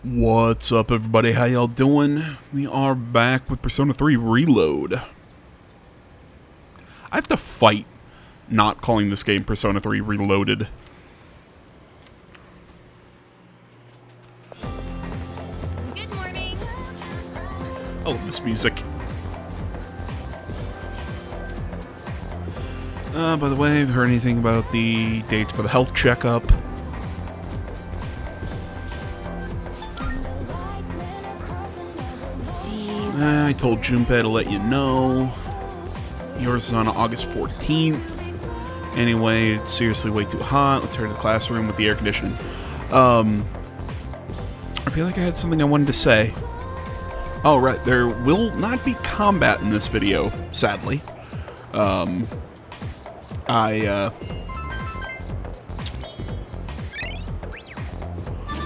What's up, everybody? How y'all doing? We are back with Persona 3 Reload. I have to fight not calling this game Persona 3 Reloaded. Good morning. I love this music. By the way, have you heard anything about the dates for the health checkup? I told Junpei to let you know. Yours is on August 14th. Anyway, it's seriously way too hot. Let's turn to the classroom with the air conditioning. I feel like I had something I wanted to say. Oh, right. There will not be combat in this video, sadly.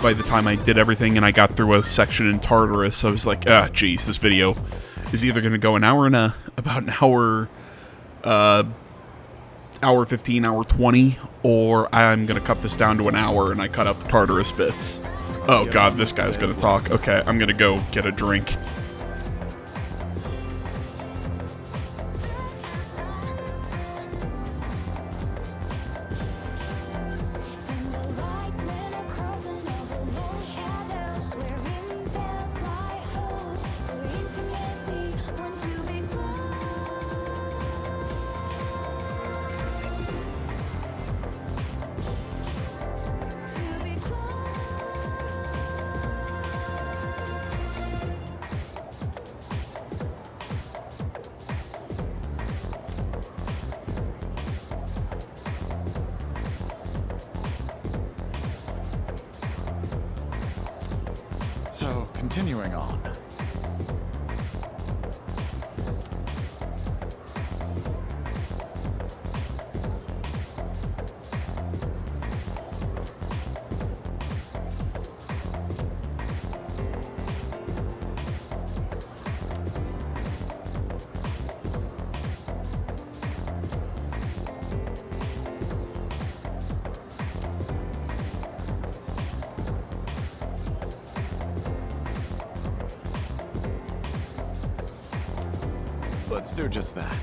By the time I did everything and I got through a section in Tartarus, I was like, geez, this video is either going to go about an hour, hour 15, hour 20, or I'm going to cut this down to an hour and I cut out the Tartarus bits. Oh god, this guy's going to talk. Okay, I'm going to go get a drink. So, continuing on. Let's do just that.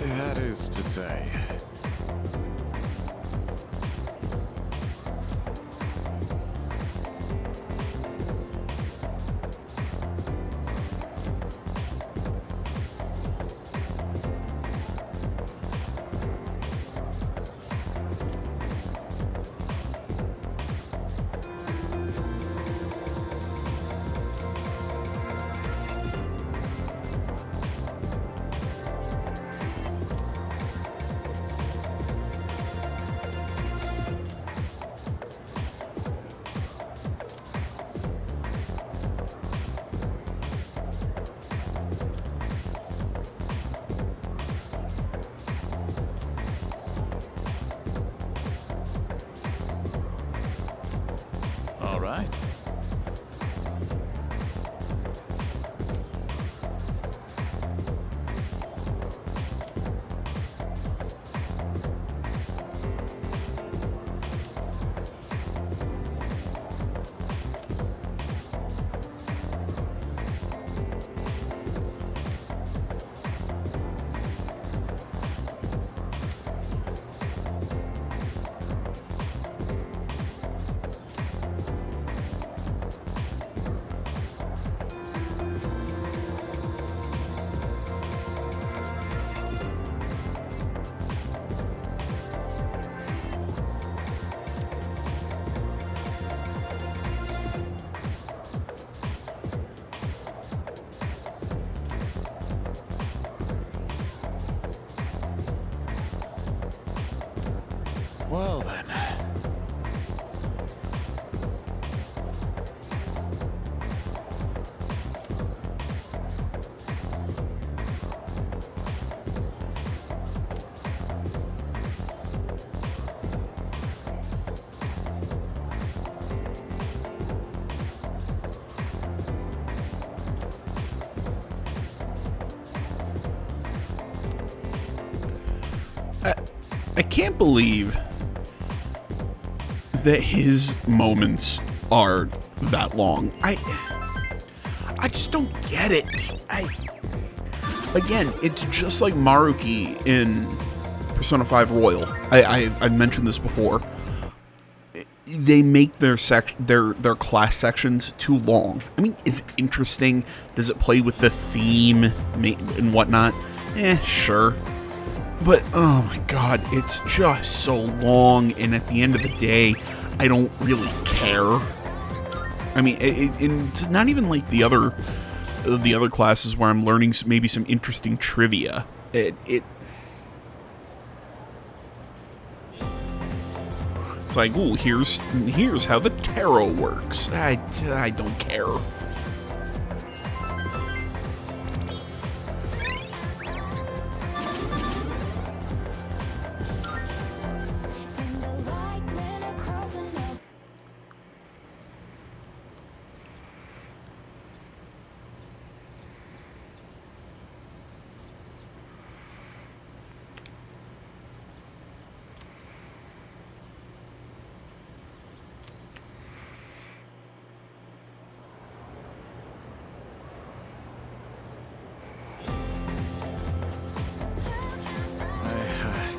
That is to say... All right. I can't believe that his moments are that long. I just don't get it. Again, it's just like Maruki in Persona 5 Royal. I've mentioned this before. They make their class sections too long. I mean, is it interesting? Does it play with the theme and whatnot? Sure. But, oh my god, it's just so long, and at the end of the day, I don't really care. I mean, it's not even like the other classes where I'm learning maybe some interesting trivia. It's like, ooh, here's how the tarot works. I don't care.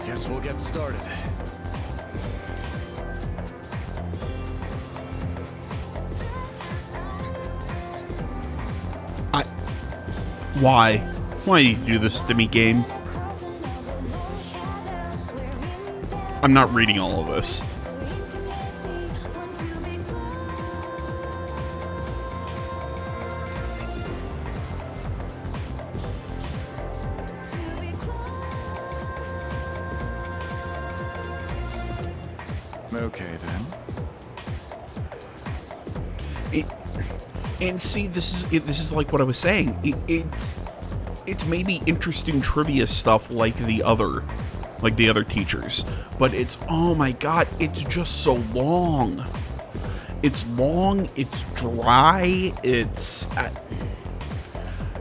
Guess we'll get started. Why? Why do you do this to me, game? I'm not reading all of this. Okay, then. And see, this is like what I was saying. It's maybe interesting trivia stuff like the other teachers, but it's, oh my god, it's just so long. It's long. It's dry.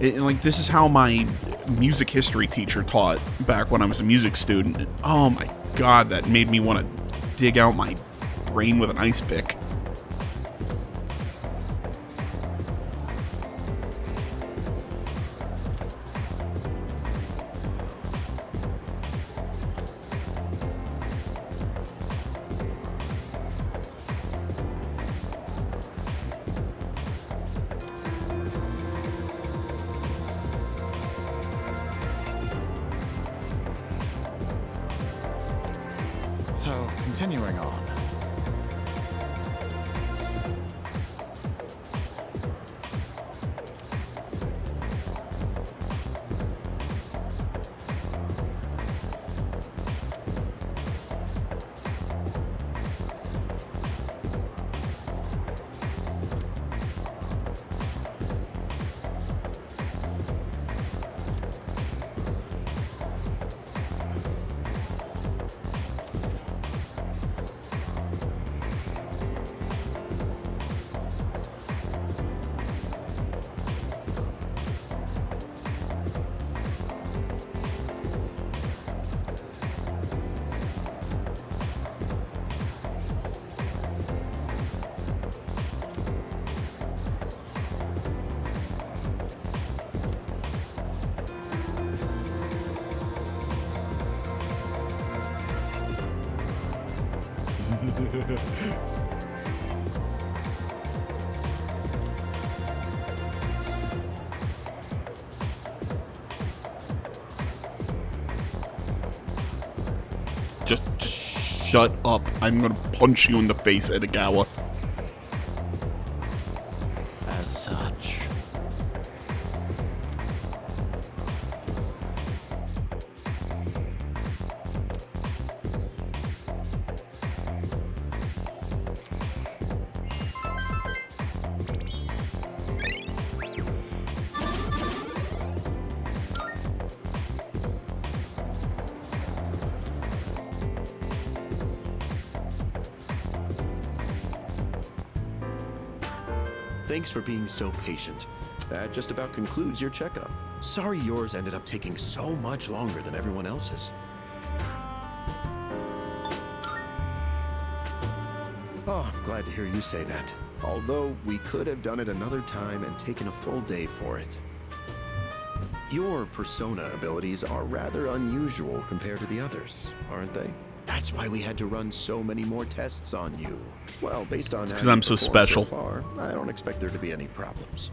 Like, this is how my music history teacher taught back when I was a music student. Oh my god, that made me want to dig out my brain with an ice pick. So, continuing on. Just shut up. I'm gonna punch you in the face, Edagawa. As such. Thanks for being so patient. That just about concludes your checkup. Sorry yours ended up taking so much longer than everyone else's. Oh, I'm glad to hear you say that. Although we could have done it another time and taken a full day for it. Your persona abilities are rather unusual compared to the others, aren't they? That's why we had to run so many more tests on you. Well, based on how 'cause I'm you so performed special. far, I don't expect there to be any problems.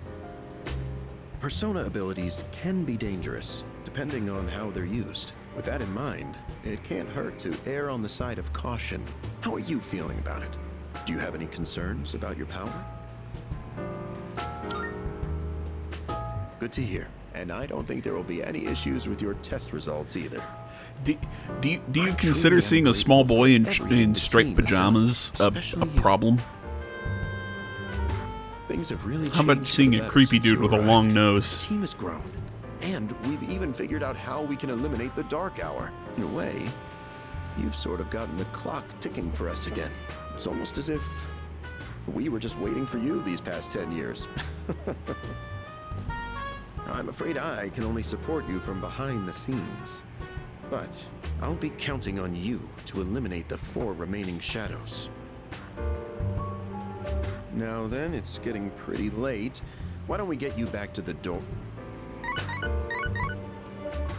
Persona abilities can be dangerous, depending on how they're used. With that in mind, it can't hurt to err on the side of caution. How are you feeling about it? Do you have any concerns about your power? Good to hear. And I don't think there will be any issues with your test results either. Do you I consider truly seeing am a small grateful boy for everything in the striped team has done, pajamas a especially you. problem? Things have really How about changed for seeing the a better creepy since dude you with a arrived. long The nose? team has grown. And we've even figured out how we can eliminate the dark hour. In a way, you've sort of gotten the clock ticking for us again. It's almost as if we were just waiting for you these past 10 years. I'm afraid I can only support you from behind the scenes. But I'll be counting on you to eliminate the 4 remaining shadows. Now then, it's getting pretty late. Why don't we get you back to the door?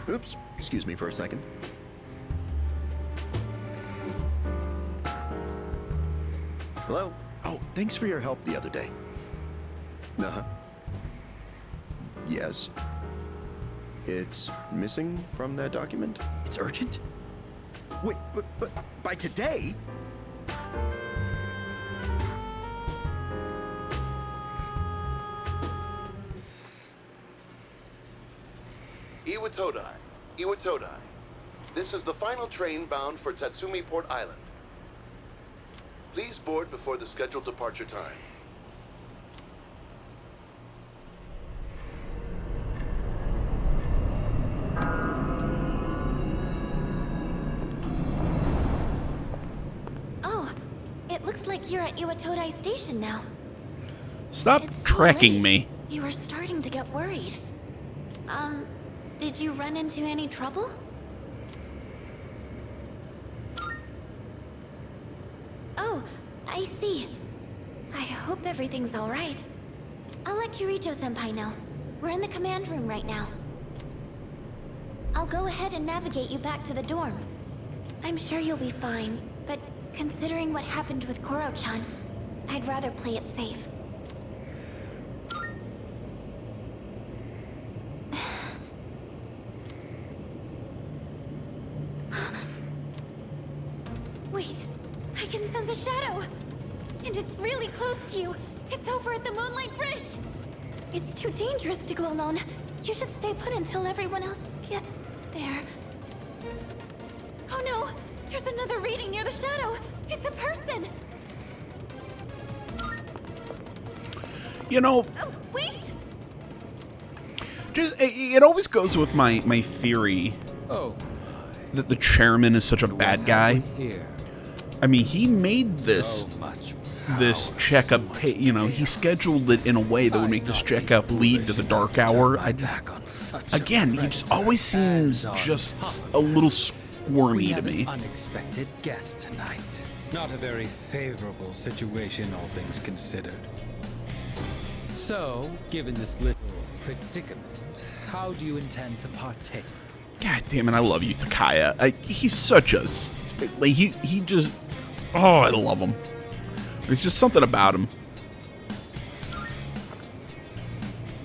Oops, excuse me for a second. Hello? Oh, thanks for your help the other day. Uh-huh. Yes. It's missing from that document? It's urgent? Wait, but by today? Iwatodai, Iwatodai. This is the final train bound for Tatsumi Port Island. Please board before the scheduled departure time. Oh, it looks like you're at Iwatodai Station now. Stop It's so tracking late. me. You were starting to get worried. Did you run into any trouble? Oh, I see. I hope everything's all right. I'll let Kirijo-senpai know. We're in the command room right now. I'll go ahead and navigate you back to the dorm. I'm sure you'll be fine, but considering what happened with Koro-chan, I'd rather play it safe. Wait, I can sense a shadow! And it's really close to you! It's over at the Moonlight Bridge! It's too dangerous to go alone. You should stay put until everyone else gets there. Oh no! There's another reading near the shadow! It's a person! You know, Oh, wait! it always goes with my theory Oh, that the chairman is such a bad guy. here. I mean, he made this So much checkup. He scheduled it in a way that would make this checkup lead to the dark hour. I just, again, he just always seems just a little squirmy to me. Unexpected guest tonight. Not a very favorable situation, all things considered. So, given this little predicament, how do you intend to partake? God damn it, I love you, Takaya. He's such a, like, he just, oh, I love him. There's just something about him.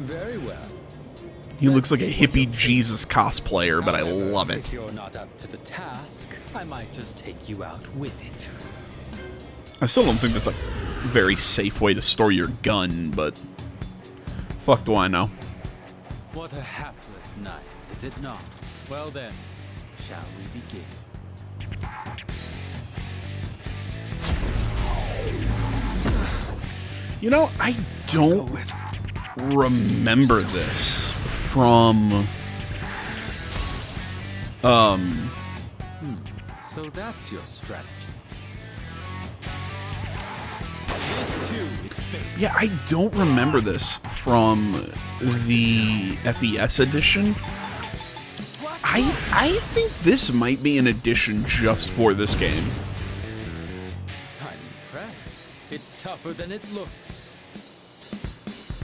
Very well. He looks like a hippie Jesus cosplayer, but I love If it. you're not up to the task, I might just take you out with it. I still don't think that's a very safe way to store your gun, but fuck do I know. What a hapless night, is it not? Well then, shall we begin? You know, I don't remember this from So that's your strategy. This too is fate. yeah, I don't remember this from the FES edition. I think this might be an edition just for this game. I'm impressed. It's tougher than it looks.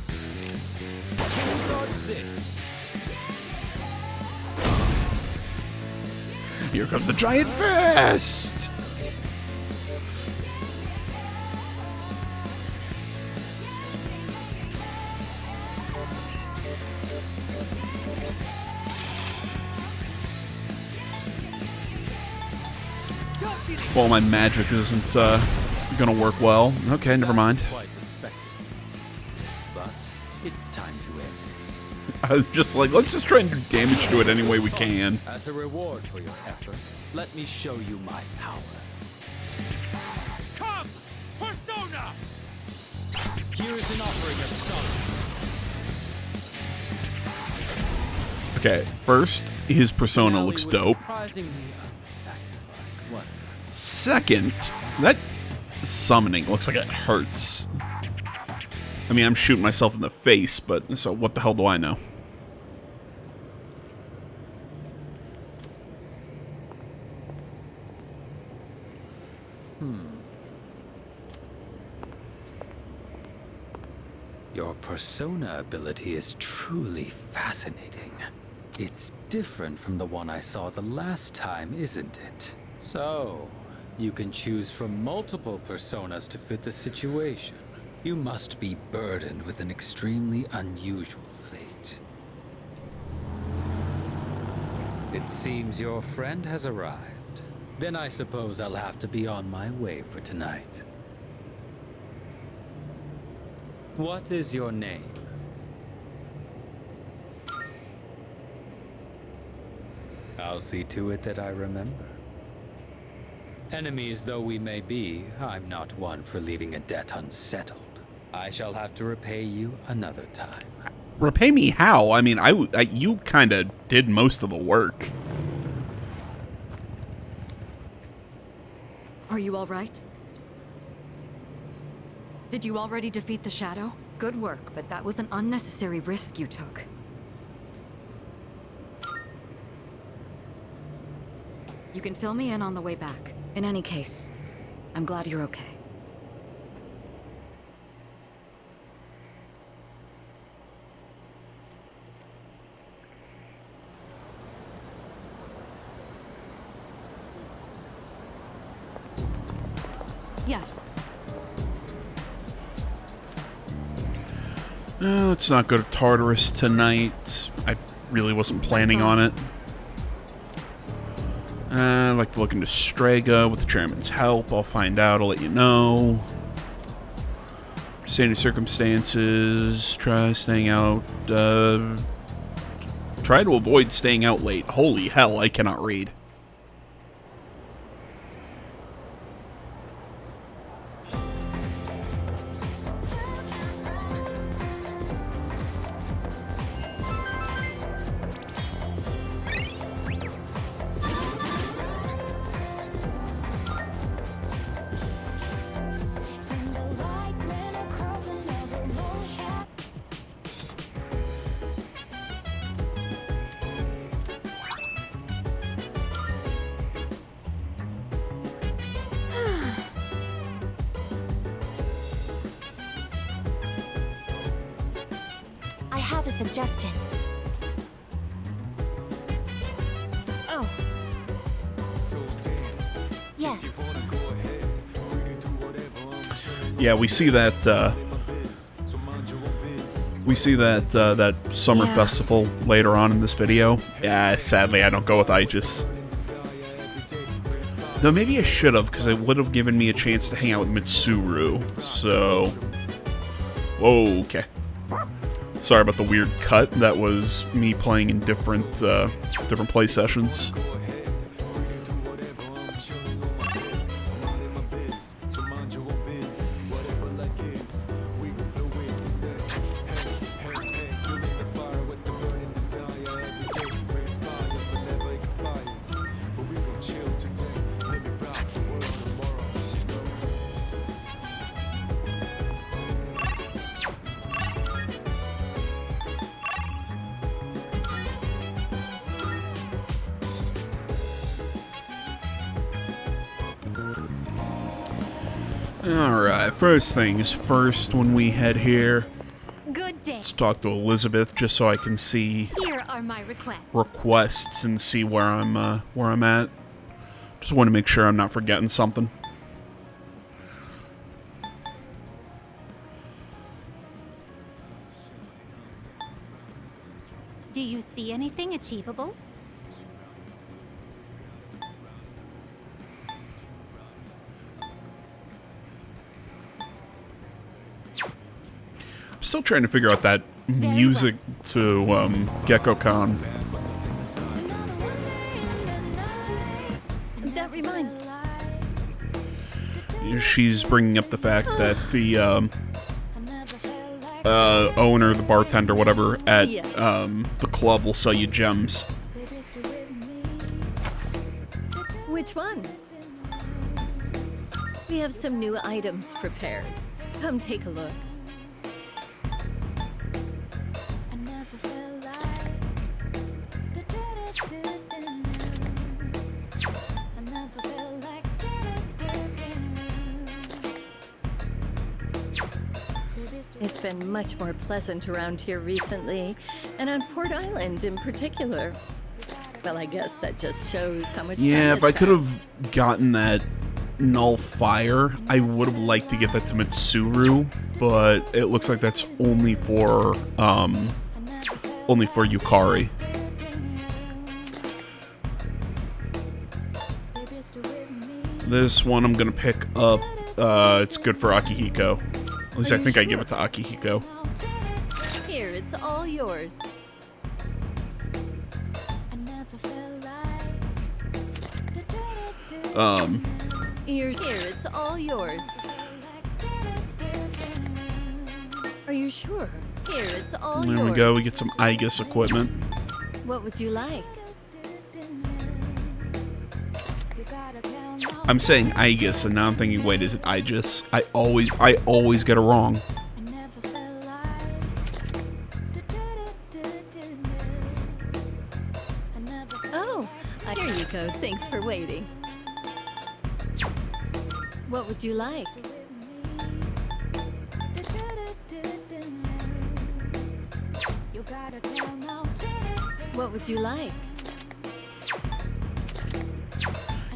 Can you dodge this? Here comes the giant fist! Well, my magic isn't gonna work well. Okay, never mind. Quite the spectacle. But it's time to end this. I was just like, let's just try and do damage to it any way we can. As a reward for your efforts, let me show you my power. Come, Persona! Here is an offering of solace. Okay, first, his persona Finale looks was dope. Surprisingly unsatisfying, wasn't it? Second, that summoning looks like it hurts. I mean, I'm shooting myself in the face, but so what the hell do I know? Your persona ability is truly fascinating. It's different from the one I saw the last time, isn't it? So, you can choose from multiple personas to fit the situation. You must be burdened with an extremely unusual fate. It seems your friend has arrived. Then I suppose I'll have to be on my way for tonight. What is your name? I'll see to it that I remember. Enemies though we may be, I'm not one for leaving a debt unsettled. I shall have to repay you another time. Repay me how? I mean, you kind of did most of the work. Are you all right? Did you already defeat the Shadow? Good work, but that was an unnecessary risk you took. You can fill me in on the way back. In any case, I'm glad you're okay. Yes. Let's not go to Tartarus tonight. I really wasn't planning on it. I'd like to look into Strega with the chairman's help. I'll find out. I'll let you know. Standing circumstances. Try staying out. Try to avoid staying out late. Holy hell, I cannot read. I have a suggestion. Oh. Yes. Yeah, we see that. That summer Yeah. festival later on in this video. Yeah, sadly, I don't go with Aegis. Though maybe I should have, because it would have given me a chance to hang out with Mitsuru. So, okay. Sorry about the weird cut. That was me playing in different play sessions. Alright, first things first when we head here. Good day. Let's talk to Elizabeth just so I can see Here are my requests. requests and see where I'm at. Just want to make sure I'm not forgetting something. Do you see anything achievable? I'm still trying to figure out that music to GeckoCon. That reminds me. She's bringing up the fact that the owner, the bartender, whatever, at the club will sell you gems. Which one? We have some new items prepared. Come take a look. It's been much more pleasant around here recently, and on Port Island in particular. Well, I guess that just shows how much time Yeah, has if I could passed. have gotten that null fire, I would have liked to give that to Mitsuru, but it looks like that's only for Yukari. This one I'm gonna pick up. It's good for Akihiko. At least I think I give it to Akihiko. Here, it's all yours. Here, it's all yours. Are you sure? Here, it's all yours. There we go. We get some Aegis equipment. What would you like? I'm saying Aegis, and now I'm thinking, wait, is it Aegis? I always get it wrong. Oh, here you go. Thanks for waiting. What would you like? What would you like?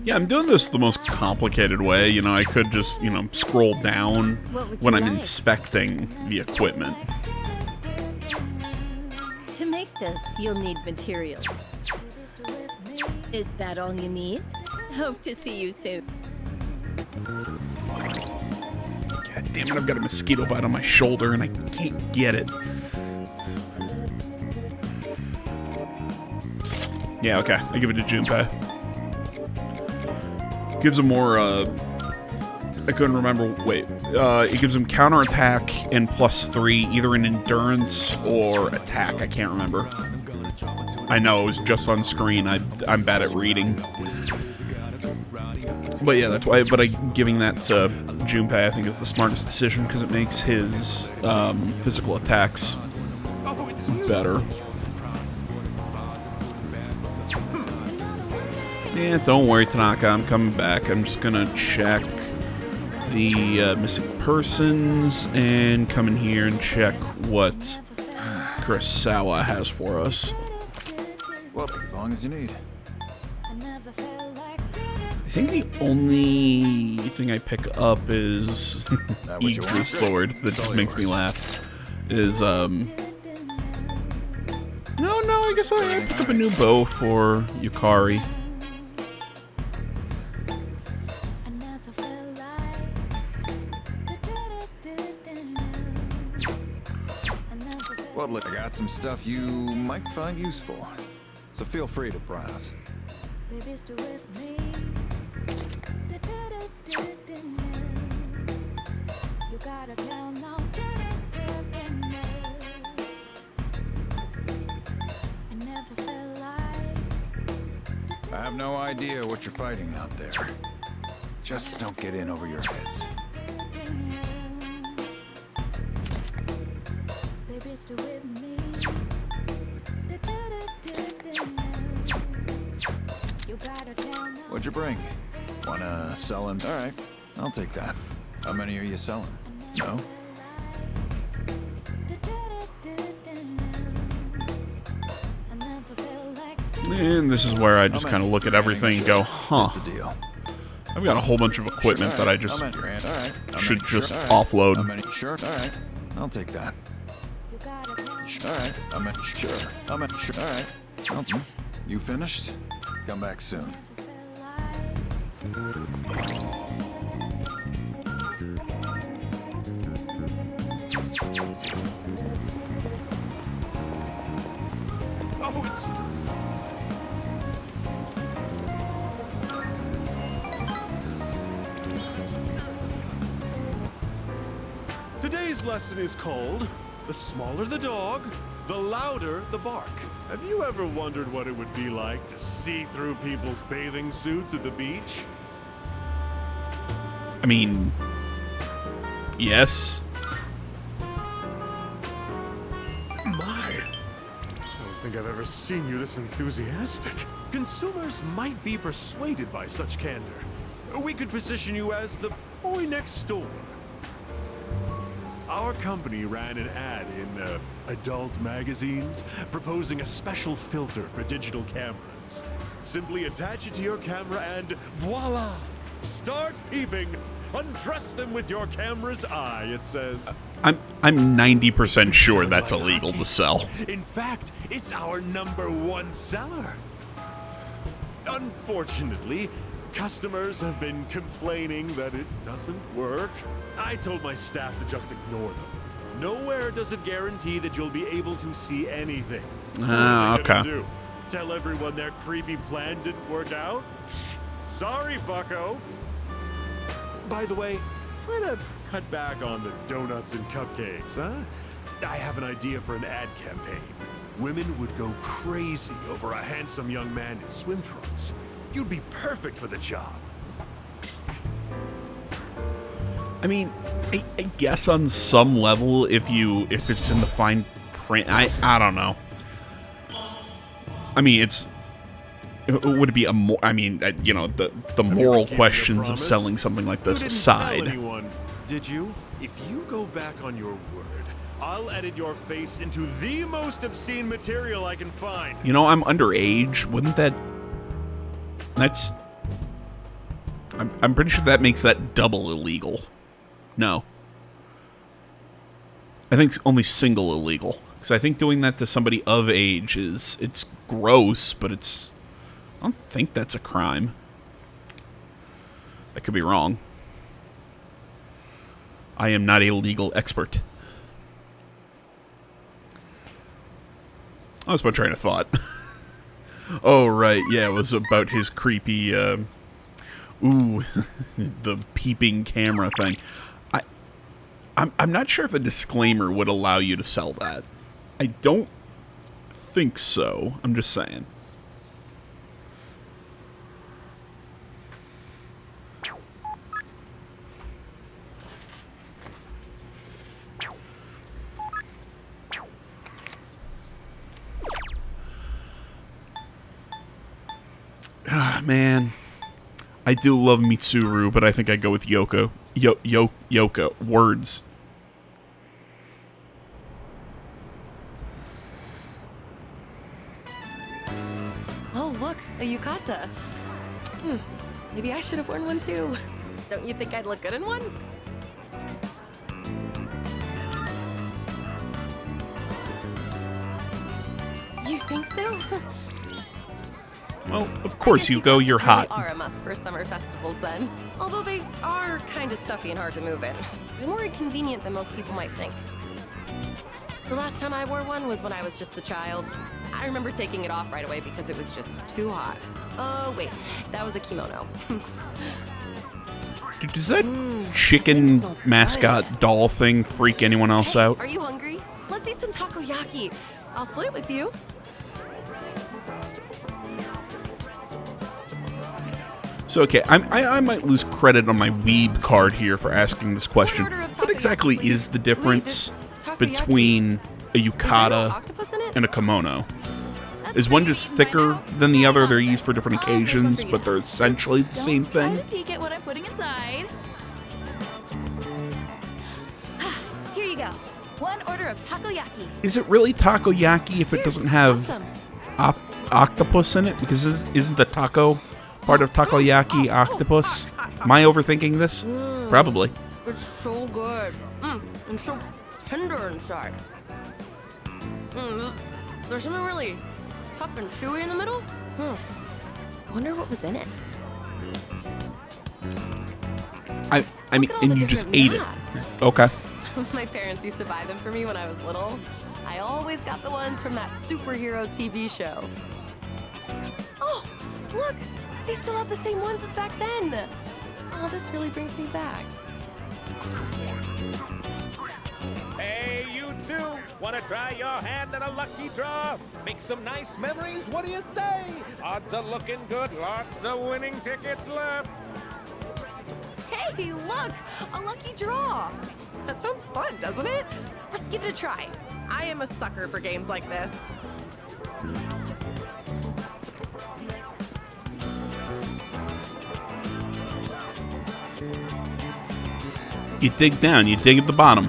Yeah, I'm doing this the most complicated way. You know, I could just, scroll down What would when you I'm like? inspecting the equipment. To make this, you'll need materials. Is that all you need? Hope to see you soon. God damn it, I've got a mosquito bite on my shoulder and I can't get it. Yeah, okay, I give it to Junpei. Gives him more, I couldn't remember, wait. It gives him counterattack and +3, either in endurance or attack, I can't remember. I know, it was just on screen, I'm bad at reading. But yeah, that's why, giving that to Junpei I think is the smartest decision, because it makes his physical attacks better. Yeah, don't worry, Tanaka, I'm coming back. I'm just gonna check the missing persons and come in here and check what Kurosawa has for us. Well, as long as you need. I think the only thing I pick up is That what you Eagle's want? sword that It's all just makes me yours. laugh. Is No, I guess I picked up a new bow for Yukari. Well, look, I got some stuff you might find useful. So feel free to browse. I have no idea what you're fighting out there. Just don't get in over your heads. What'd you bring? Wanna sell him? All right, I'll take that. How many are you selling? No? And this is where I just kind of look at everything and go, huh. That's a deal. I've got a whole bunch of equipment that I just should just How offload. many? Sure. All right. I'll take that. All right. Sure. All right. Well, you finished? Come back soon. Oh, it's... Today's lesson is called, the smaller the dog, the louder the bark. Have you ever wondered what it would be like to see through people's bathing suits at the beach? I mean, yes. My, I don't think I've ever seen you this enthusiastic. Consumers might be persuaded by such candor. We could position you as the boy next door. Our company ran an ad in adult magazines proposing a special filter for digital cameras. Simply attach it to your camera and voila! Start peeping! Undress them with your camera's eye, it says. I'm 90% sure that's illegal to sell. In fact, it's our #1 seller. Unfortunately, customers have been complaining that it doesn't work. I told my staff to just ignore them. Nowhere does it guarantee that you'll be able to see anything. Ah, What are they okay. gonna do? Tell everyone their creepy plan didn't work out? Sorry, bucko. By the way, try to cut back on the donuts and cupcakes, huh? I have an idea for an ad campaign. Women would go crazy over a handsome young man in swim trunks. You'd be perfect for the job. I mean, I guess on some level, if it's in the fine print, I don't know. I mean, would it be a more? I mean, the moral questions of selling something like this You didn't tell aside. anyone, did you? If you go back on your word, I'll edit your face into the most obscene material I can find. You know, I'm underage. Wouldn't that? That's. I'm pretty sure that makes that double illegal. No. I think only single illegal. Because I think doing that to somebody of age it's gross, but I don't think that's a crime. I could be wrong. I am not a legal expert. I was my train of thought. Oh, right, yeah, it was about his creepy, the peeping camera thing. I'm not sure if a disclaimer would allow you to sell that. I don't think so. I'm just saying. Ah, man. I do love Mitsuru, but I think I'd go with Yoko. Yoko. Words. Oh, look, a yukata. Maybe I should have worn one too. Don't you think I'd look good in one? You think so? Well, of course, Yuko, you're hot. They are a must for summer festivals then. Although they are kind of stuffy and hard to move in. They're more inconvenient than most people might think. The last time I wore one was when I was just a child. I remember taking it off right away because it was just too hot. Oh, wait, that was a kimono. Dude, does that chicken mascot doll thing freak anyone else out? Are you hungry? Let's eat some takoyaki. I'll split it with you. So, okay, I might lose credit on my Weeb card here for asking this question. What exactly is the difference between a yukata and a kimono? Is one just thicker than the other? They're used for different occasions, but they're essentially the same thing? Try to peek at what I'm putting inside. 1 order of takoyaki. Is it really takoyaki if it doesn't have Awesome. octopus in it? Because isn't the taco part of takoyaki octopus? Am I overthinking this? Probably. It's so good. And so tender inside. There's something really tough and chewy in the middle. I wonder what was in it. I mean, Look at all and the you just different ate masks. it. Okay. My parents used to buy them for me when I was little. I always got the ones from that superhero TV show. Oh, look! They still have the same ones as back then. Oh, this really brings me back. Hey, you two! Want to try your hand at a lucky draw? Make some nice memories? What do you say? Odds are looking good. Lots of winning tickets left. Hey, look! A lucky draw! That sounds fun, doesn't it? Let's give it a try. I am a sucker for games like this. You dig down, you dig at the bottom.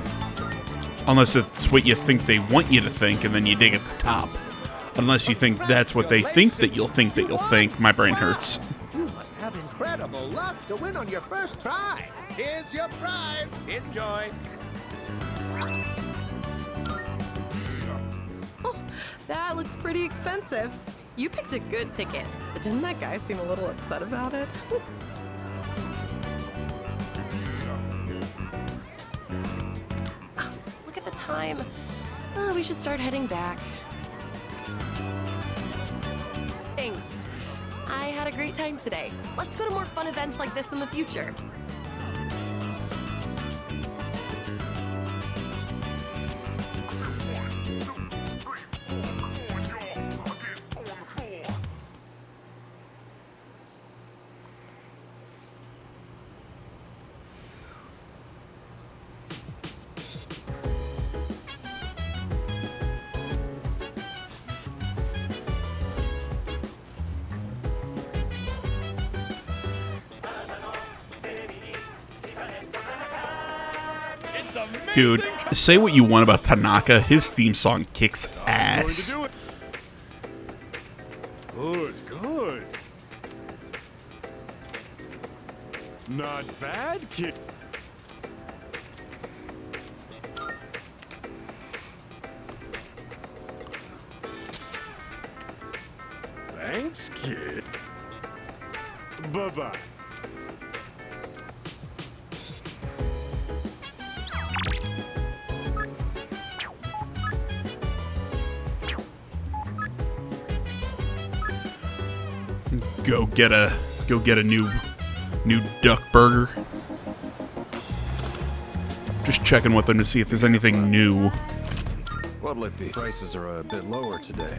Unless it's what you think they want you to think, and then you dig at the top. Unless you think that's what they think that you'll think, my brain hurts. You must have incredible luck to win on your first try. Here's your prize. Enjoy. Oh, that looks pretty expensive. You picked a good ticket. But didn't that guy seem a little upset about it? Oh, look at the time. Oh, we should start heading back. Thanks. I had a great time today. Let's go to more fun events like this in the future. Dude, say what you want about Tanaka, his theme song kicks ass. Good, good. Not bad, kid. Thanks, kid. Bye-bye. Go get a new duck burger. Just checking with them to see if there's anything new. What'll it be? Prices are a bit lower today.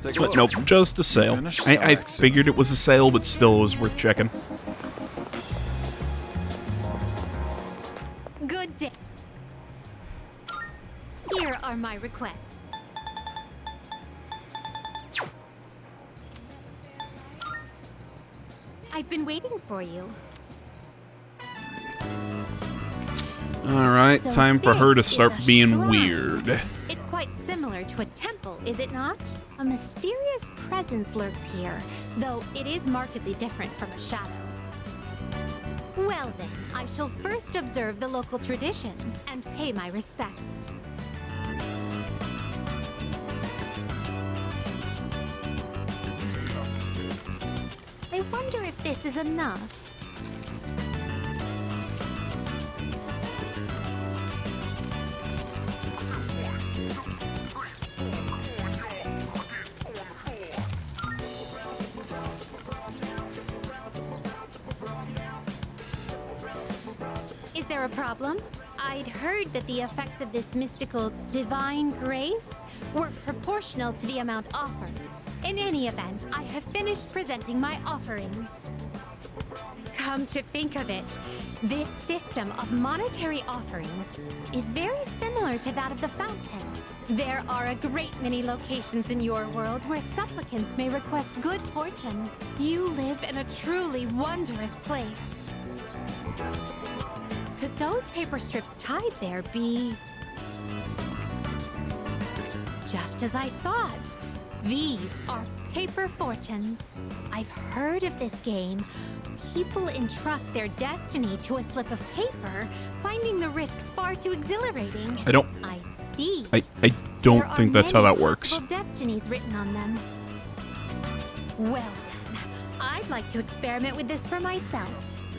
Take a But look. nope, just a sale. Finished? I Back soon. figured it was a sale, but still it was worth checking. Good day. Here are my requests. I've been waiting for you. Alright, So time for her to this is start a being shrine. weird. It's quite similar to a temple, is it not? A mysterious presence lurks here, though it is markedly different from a shadow. Well then, I shall first observe the local traditions and pay my respects. I wonder if this is enough. Is there a problem? I'd heard that the effects of this mystical divine grace were proportional to the amount offered. In any event, I have finished presenting my offering. Come to think of it, this system of monetary offerings is very similar to that of the fountain. There are a great many locations in your world where supplicants may request good fortune. You live in a truly wondrous place. Could those paper strips tied there be Just as I thought. These are paper fortunes. I've heard of this game. People entrust their destiny to a slip of paper, finding the risk far too exhilarating. I see. I don't think that's how that works. Possible destinies written on them. Well then, I'd like to experiment with this for myself.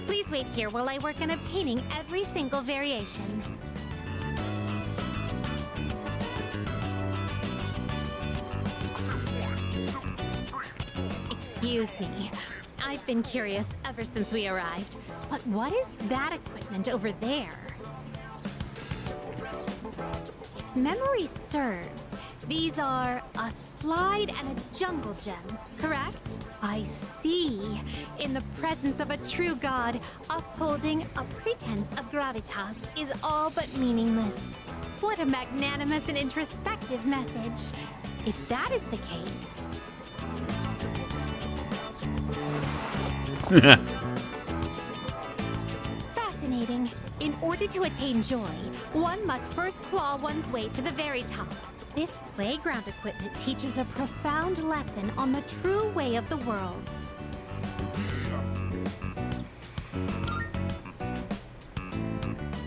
Please wait here while I work on obtaining every single variation. Excuse me. I've been curious ever since we arrived. But what is that equipment over there? If memory serves, these are a slide and a jungle gem, correct? I see. In the presence of a true god, upholding a pretense of gravitas is all but meaningless. What a magnanimous and introspective message. If that is the case... Fascinating. In order to attain joy, one must first claw one's way to the very top. This playground equipment teaches a profound lesson on the true way of the world.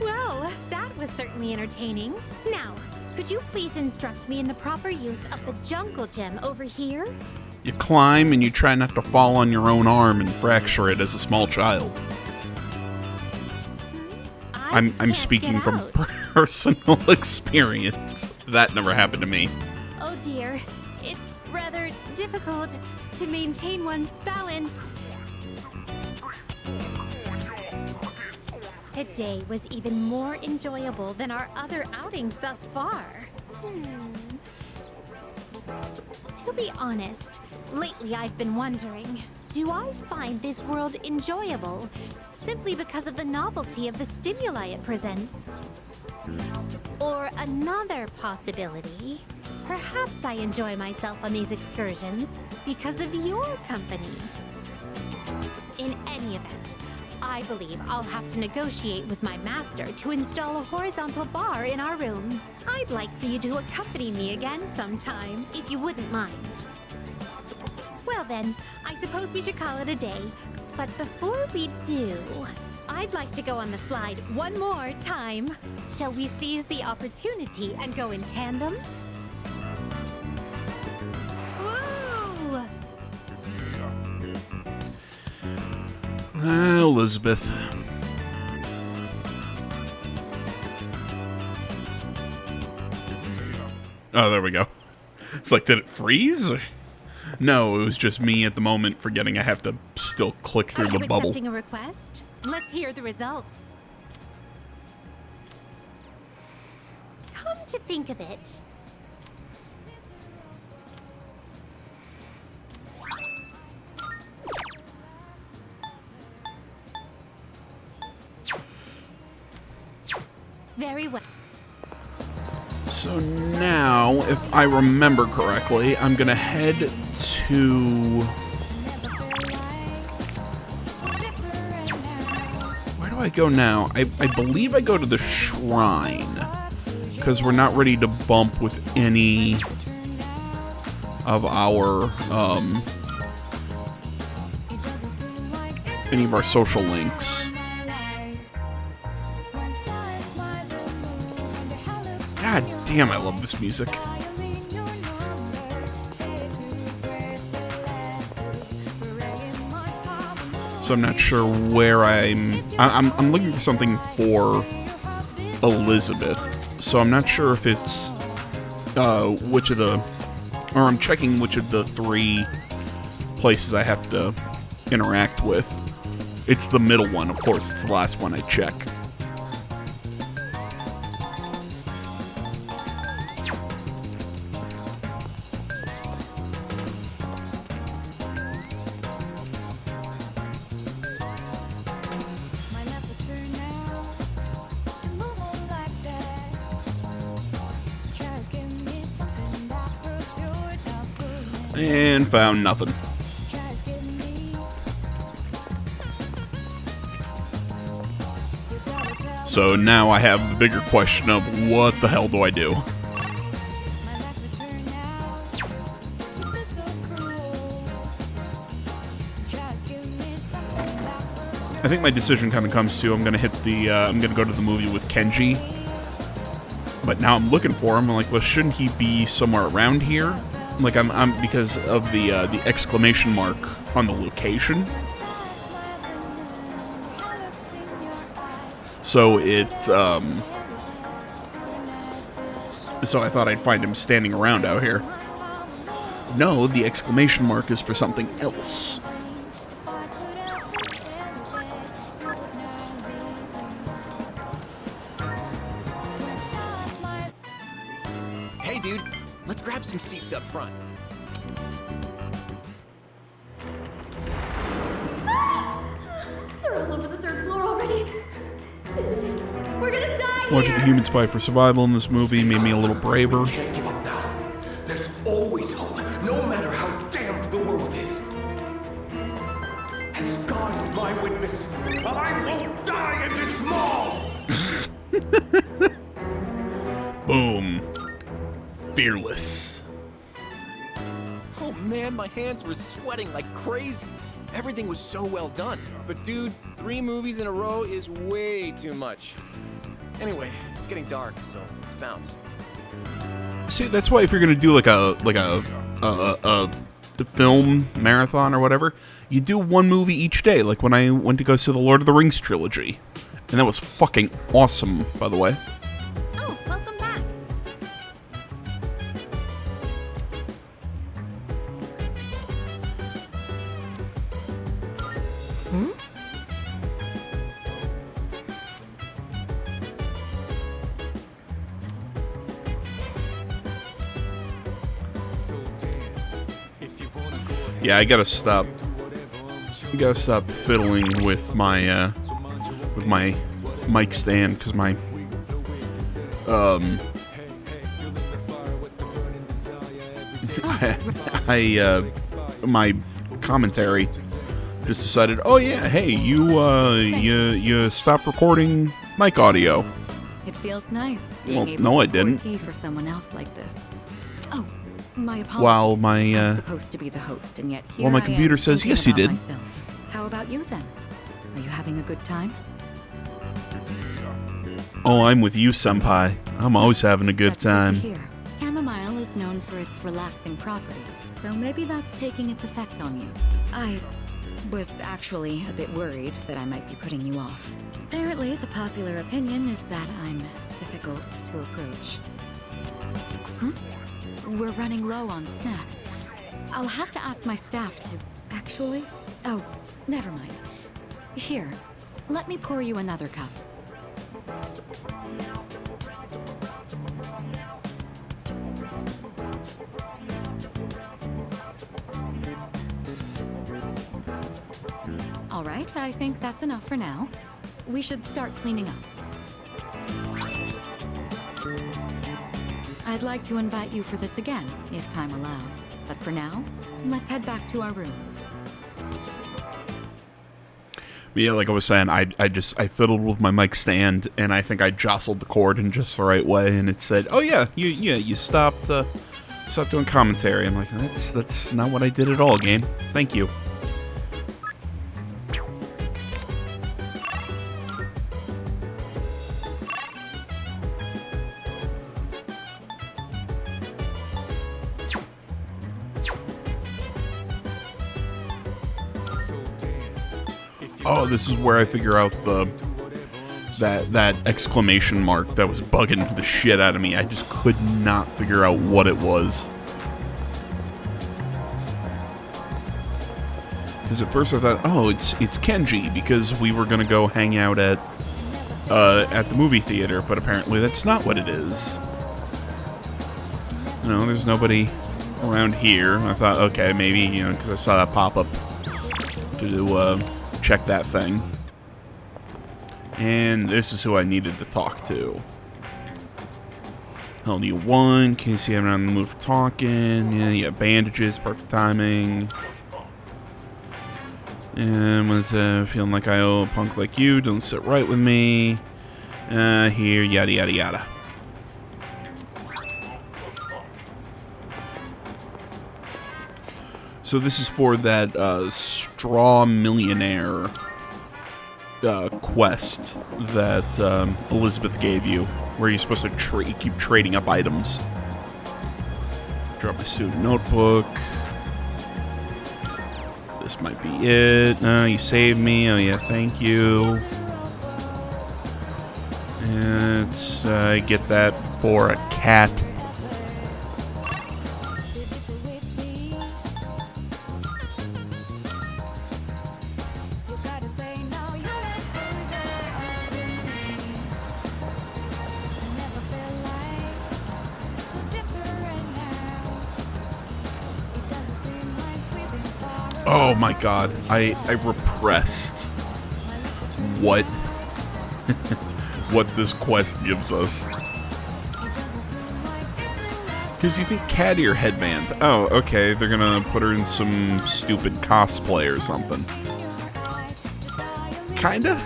Well, that was certainly entertaining. Now, could you please instruct me in the proper use of the jungle gem over here? You climb and you try not to fall on your own arm and fracture it as a small child. I'm speaking from personal experience. That never happened to me. Oh dear, it's rather difficult to maintain one's balance. Today was even more enjoyable than our other outings thus far. To be honest, lately I've been wondering, do I find this world enjoyable simply because of the novelty of the stimuli it presents? Or another possibility, perhaps I enjoy myself on these excursions because of your company. In any event, I believe I'll have to negotiate with my master to install a horizontal bar in our room. I'd like for you to accompany me again sometime, if you wouldn't mind. Well then, I suppose we should call it a day. But before we do, I'd like to go on the slide one more time. Shall we seize the opportunity and go in tandem? Woo! Elizabeth. Oh, there we go. It's like, did it freeze? No, it was just me at the moment forgetting I have to still click through the bubble. Accepting a request? Let's hear the results. Come to think of it, very well. So now, if I remember correctly, I'm gonna head to... Where do I go now? I believe I go to the shrine. Because we're not ready to bump with any of our, social links. God damn, I love this music. So I'm not sure where I'm looking for something for Elizabeth. So I'm not sure if it's which of the, or I'm checking which of the 3 places I have to interact with. It's the middle one, of course. It's the last one I check. And found nothing. So now I have the bigger question of what the hell do I do? I think my decision kind of comes to I'm gonna go to the movie with Kenji. But now I'm looking for him. I'm like, well, shouldn't he be somewhere around here? Like I'm because of the exclamation mark on the location. So so I thought I'd find him standing around out here. No, the exclamation mark is for something else. Hey, dude, let's grab some seats up front. They're all over the 3rd floor already. This is it. We're gonna die Watching here. the humans fight for survival in this movie made me a little braver. Can't give up now. There's always hope, no matter how damned the world is. As God is my witness, I won't die in this mall! Boom. Fearless. Oh man, my hands were sweating like crazy. Everything was so well done. But dude, 3 movies in a row is way too much. Anyway, it's getting dark, so let's bounce. See, that's why if you're gonna do like a film marathon or whatever, you do one movie each day. Like when I went to go see the Lord of the Rings trilogy, and that was fucking awesome, by the way. Oh, welcome back. Yeah, I gotta stop. Fiddling with my mic stand because my my commentary just decided, oh yeah, hey, you stopped recording mic audio. It feels nice being Well, able no, to I pour didn't. tea for someone else like this. Oh, my apologies. While my I'm supposed to be the host, and yet here while my I am computer says, thinking yes, you about did. myself. How about you then? Are you having a good time? Oh, I'm with you, senpai. I'm always having a good That's time. Good to hear. Chamomile is known for its relaxing properties, so maybe that's taking its effect on you. I was actually a bit worried that I might be putting you off. Apparently, the popular opinion is that I'm difficult to approach. We're running low on snacks. I'll have to ask my staff to... Actually? Oh, never mind. Here, let me pour you another cup. All right, I think that's enough for now. We should start cleaning up. I'd like to invite you for this again, if time allows. But for now, let's head back to our rooms. Yeah, like I was saying, I fiddled with my mic stand, and I think I jostled the cord in just the right way, and it said, "Oh yeah, you stopped doing commentary." I'm like, that's not what I did at all, game. Thank you. Oh, this is where I figure out that exclamation mark that was bugging the shit out of me. I just could not figure out what it was. Because at first I thought, oh, it's Kenji, because we were gonna go hang out at the movie theater, but apparently that's not what it is. You know, there's nobody around here. I thought, okay, maybe, because I saw that pop up to check that thing. And this is who I needed to talk to. LD1, Casey, I'm not in the mood for talking. Yeah, bandages, perfect timing. And was feeling like I owe a punk like you, don't sit right with me. Here, yada yada yada. So this is for that straw millionaire quest that Elizabeth gave you, where you're supposed to keep trading up items. Drop my student notebook. This might be it. You saved me. Oh yeah, thank you. And get that for a cat. Oh my god, I repressed what what this quest gives us. Because you think Caddy or Headband? Oh, okay, they're gonna put her in some stupid cosplay or something. Kinda?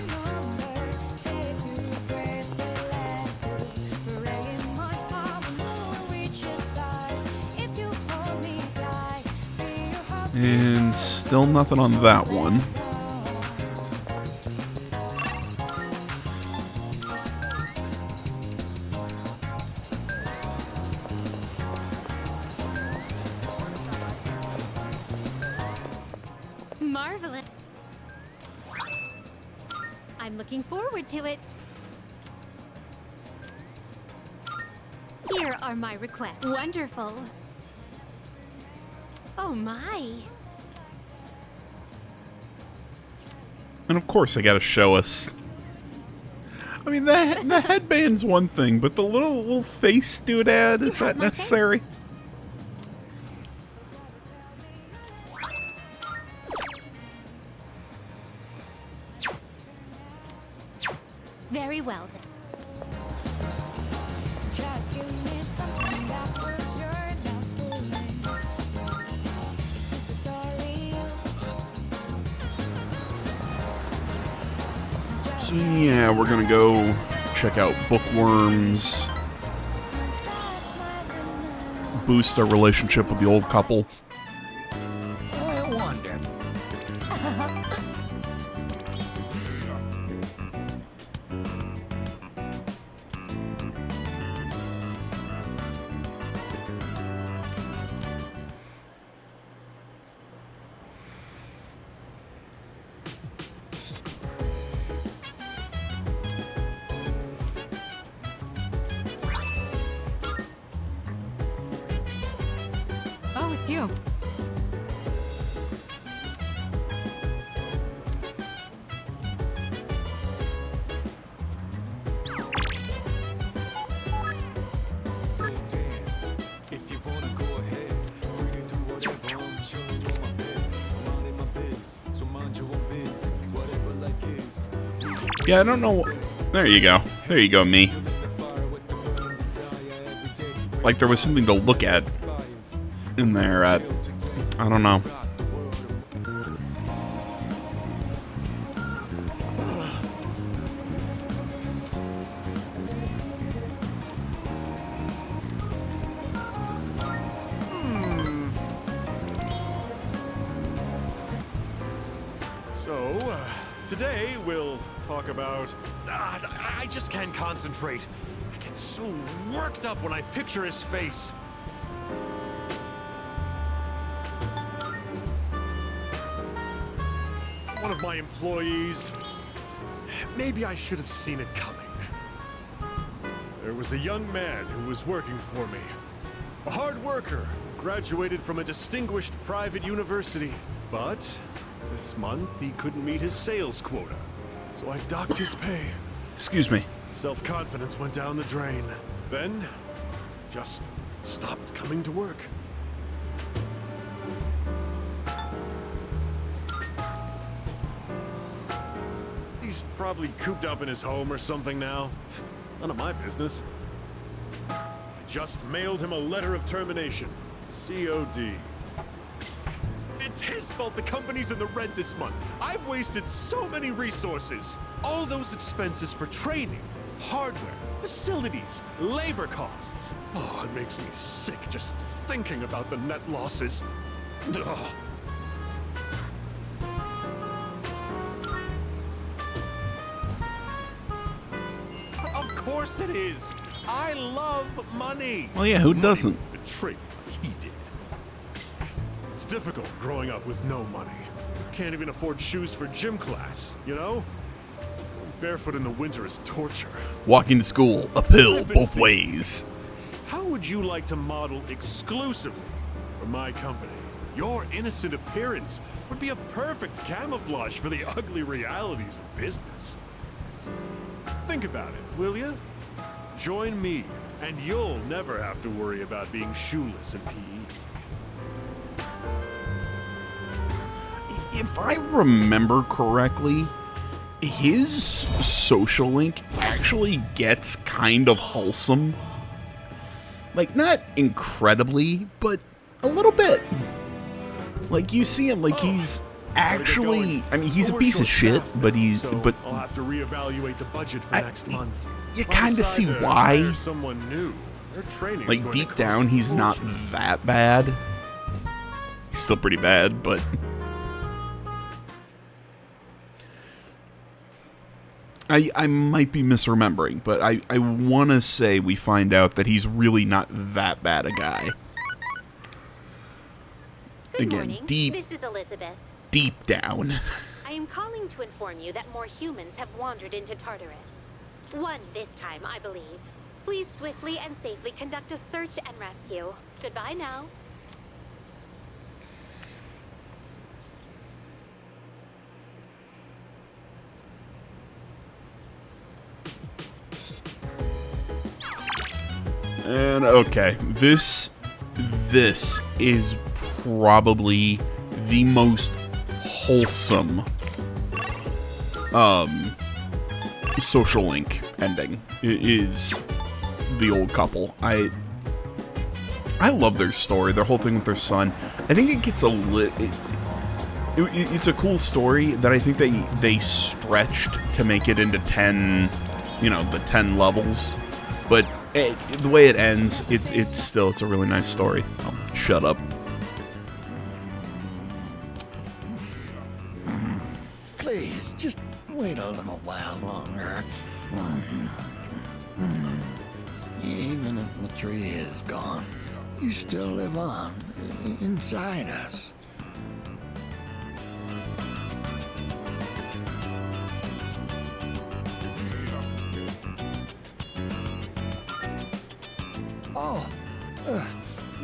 And still nothing on that one. Marvelous. I'm looking forward to it. Here are my requests. Wonderful. Oh my. And of course they gotta show us. I mean, the headband's one thing, but the little face doodad, is that necessary? Very well then. Just give me something that proves you're not fooling. This is sorry. So yeah, we're gonna go check out Bookworms, boost our relationship with the old couple. I wonder. Oh, it's you. Yeah, I don't know. There you go. There you go, me. Like there was something to look at in there at, I don't know. So, today we'll talk about... I just can't concentrate. I get so worked up when I picture his face. One of my employees. Maybe I should have seen it coming. There was a young man who was working for me. A hard worker, graduated from a distinguished private university. But this month he couldn't meet his sales quota. So I docked his pay. Excuse me. Self-confidence went down the drain. Then, just stopped coming to work. He's probably cooped up in his home or something now. None of my business. I just mailed him a letter of termination. COD. It's his fault the company's in the red this month. I've wasted so many resources. All those expenses for training, hardware, facilities, labor costs. Oh, it makes me sick just thinking about the net losses. Ugh. course it is. I love money. Well, yeah, who doesn't? Betrayed like he did. It's difficult growing up with no money. Can't even afford shoes for gym class, you know? Barefoot in the winter is torture. Walking to school, a pill both ways. How would you like to model exclusively for my company? Your innocent appearance would be a perfect camouflage for the ugly realities of business. Think about it, will ya? Join me, and you'll never have to worry about being shoeless in PE. If I remember correctly, his social link actually gets kind of wholesome. Like, not incredibly, but a little bit. Like, you see him, like, he's actually, I mean, he's a piece of shit, but he's, but I'll have to reevaluate the budget for next month. you kind of see why. Someone new. Their training is Like, going to deep cost down, a he's not fortune. that bad. He's still pretty bad, but I might be misremembering, but I want to say we find out that he's really not that bad a guy. Good Again, morning. deep This is Elizabeth. down. I am calling to inform you that more humans have wandered into Tartarus. One this time, I believe. Please swiftly and safely conduct a search and rescue. Goodbye now. And okay, this is probably the most wholesome social link ending. It is the old couple. I love their story, their whole thing with their son. I think it gets it's a cool story that I think they stretched to make it into 10, you know, the 10 levels. But the way it ends, it's a really nice story. Oh, shut up. Please, just wait a little while longer. Even if the tree is gone, you still live on inside us. Oh,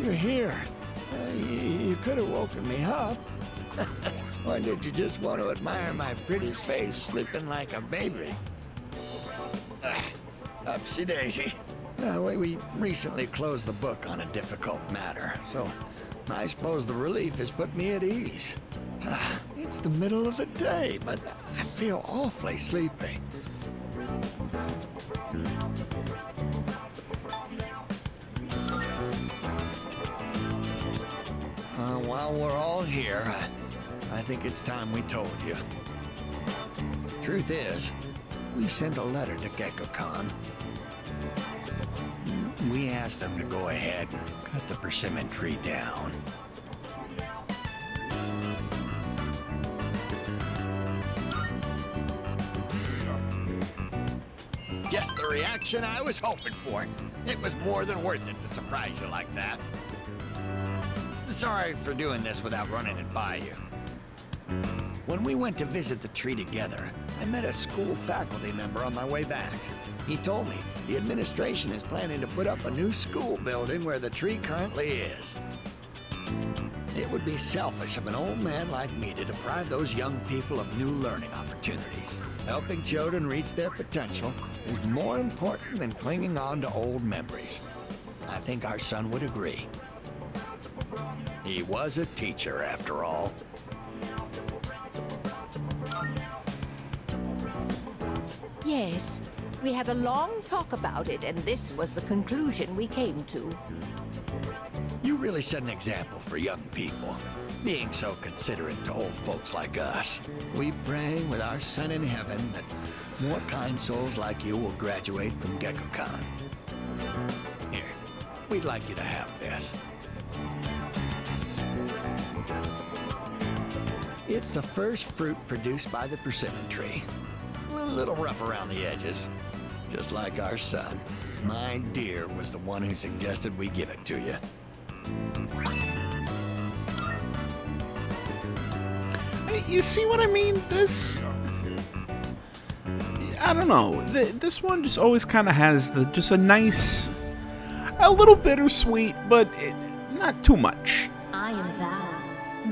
you're here. You could have woken me up. Or did you just want to admire my pretty face sleeping like a baby? Upsy daisy. We recently closed the book on a difficult matter, so I suppose the relief has put me at ease. It's the middle of the day, but I feel awfully sleepy. While we're all here, I think it's time we told you. Truth is, we sent a letter to GeckoCon. We asked them to go ahead and cut the persimmon tree down. Just the reaction I was hoping for. It was more than worth it to surprise you like that. Sorry for doing this without running it by you. When we went to visit the tree together, I met a school faculty member on my way back. He told me the administration is planning to put up a new school building where the tree currently is. It would be selfish of an old man like me to deprive those young people of new learning opportunities. Helping children reach their potential is more important than clinging on to old memories. I think our son would agree. He was a teacher, after all. Yes, we had a long talk about it, and this was the conclusion we came to. You really set an example for young people, being so considerate to old folks like us. We pray with our son in heaven that more kind souls like you will graduate from GeckoCon. Here, we'd like you to have this. It's the first fruit produced by the persimmon tree. A little rough around the edges. just like our son. My dear was the one who suggested we give it to you. You see what I mean? I don't know. This one just always kind of has just a nice, a little bittersweet, but not too much. I am thou.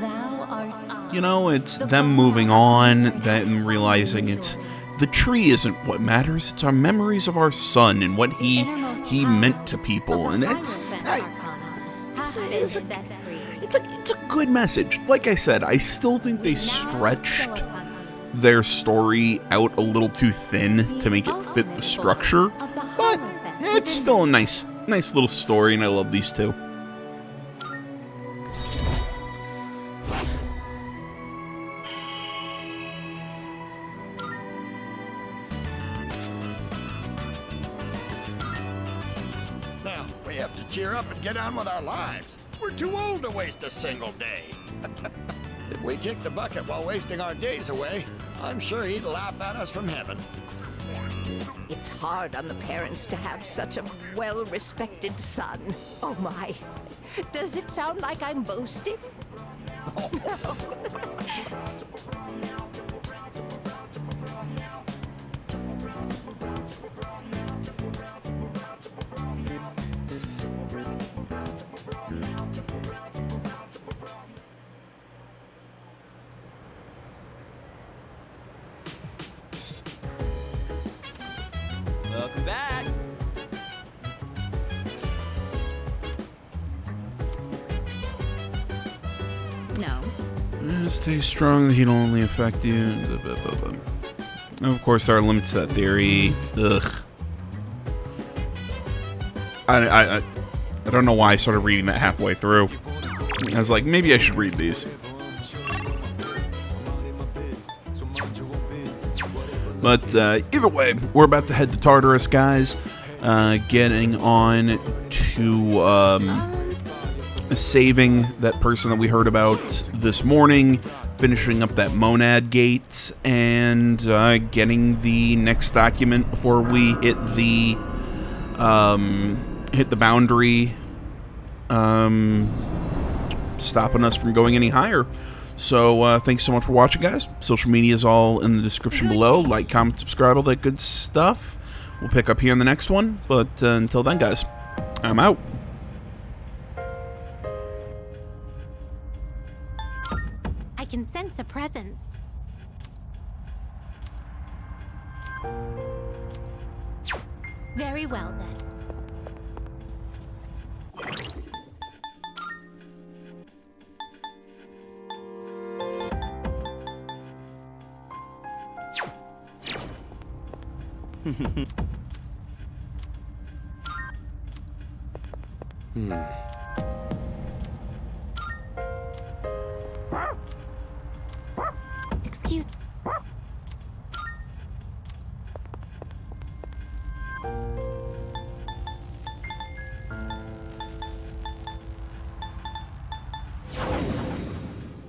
Thou art I. You know, it's them moving on, them realizing the tree isn't what matters. It's our memories of our son and what he meant to people, and it's a good message. Like I said, I still think they stretched their story out a little too thin to make it fit the structure, but it's still a nice little story, and I love these two. Now, we have to cheer up and get on with our lives. We're too old to waste a single day. If we kick the bucket while wasting our days away, I'm sure he'd laugh at us from heaven. It's hard on the parents to have such a well-respected son. Oh my. Does it sound like I'm boasting? Welcome back. No. Stay strong, the heat will only affect you. Of course, there are limits to that theory. Ugh. I don't know why I started reading that halfway through. I was like, maybe I should read these. But either way, we're about to head to Tartarus, guys. Getting on to saving that person that we heard about this morning, finishing up that Monad gate, and getting the next document before we hit the boundary, stopping us from going any higher. So thanks so much for watching, guys. Social media is all in the description below. Like, comment, subscribe, all that good stuff. We'll pick up here in the next one. But until then, guys, I'm out. I can sense a presence. Very well, then. Hmm.